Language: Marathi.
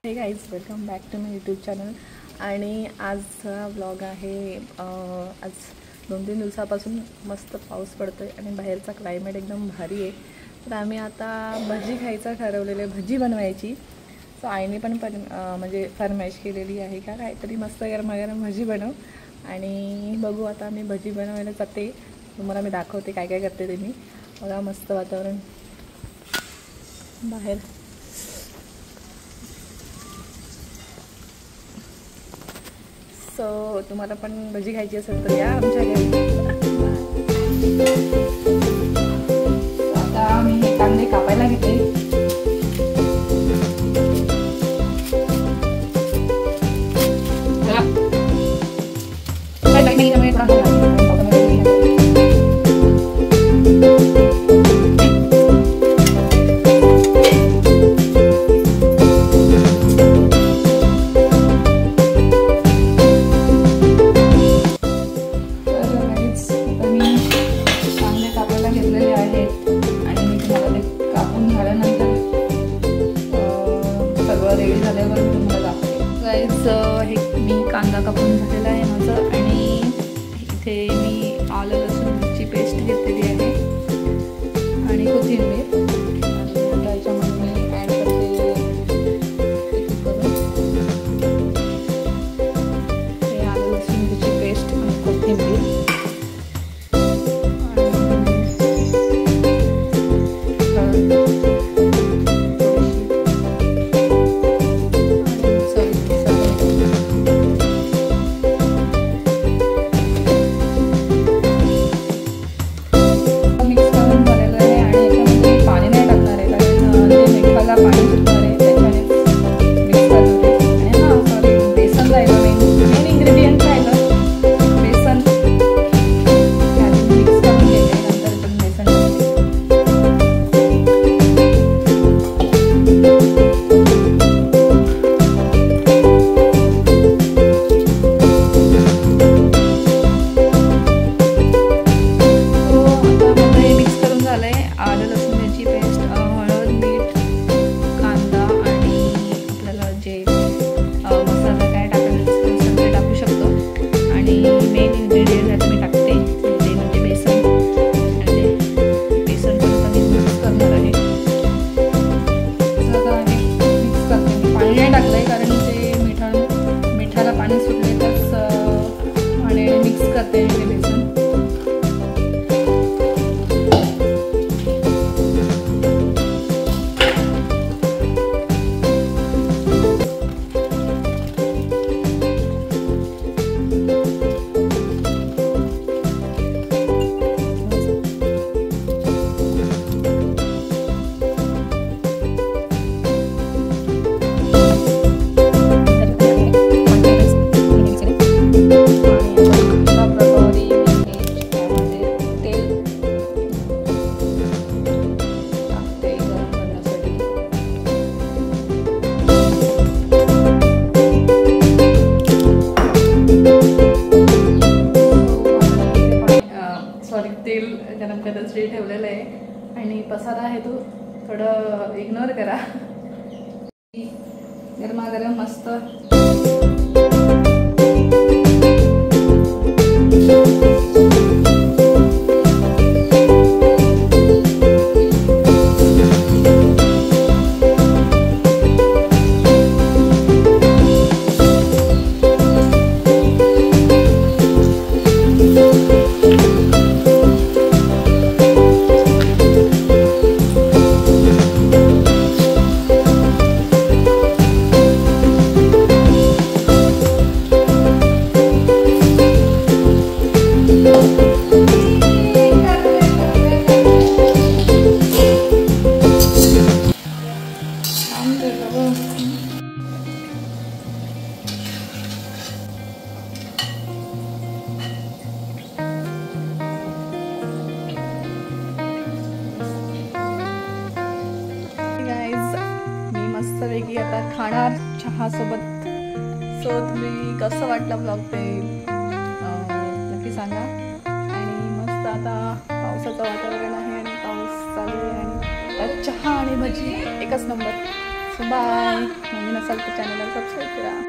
हे guys, welcome back to my YouTube channel. आणि आजचा व्लॉग आहे. आज 2-3 दिवसापासून मस्त पाऊस पडतो आहे आणि बाहेरचा क्लायमेट एकदम भारी आहे. तर आम्ही आता भजी खायचं ठरवलेलं आहे, भजी बनवायची. सो आईने पण म्हणजे फरमाईश केलेली आहे का काहीतरी मस्त गरमागरम भजी बनव. आणि बघू आता मी भजी बनवायला जाते. तुम्हाला मी दाखवते काय काय करते ते. मी बघा मस्त वातावरण बाहेर. सो तुम्हाला पण भजी खायची असेल तर या आमच्या घरी. आता मी हे कांदे कापायला घेते. रेडी झाल्यावर मी तुम्हाला दाखवते. गाईज, हे मी कांदा कापून झालेला आहे माझं. आणि इथे मी आलं लसूणची पेस्ट घेतलेली आहे आणि कोथिंबीर. आणि त्याच्यामध्ये मी ॲड करते हे आलं लसूणची पेस्ट आणि कोथिंबीर. तेल गरम करायसाठी ठेवलेलं आहे आणि पसारा आहे तो थोडं इग्नोर करा. गरमागरम मस्त मस्तपैकी आता खाणार चहा सोबत. सो तुम्ही कसं वाटलं ब्लॉग ते नक्की सांगा. आणि मस्त आता पावसाचं वातावरण आहे आणि पाऊस चालू आहे आणि चहा आणि भजी एकच नंबर. So bye. नवीन असाल तर चॅनलला सबस्क्राईब करा.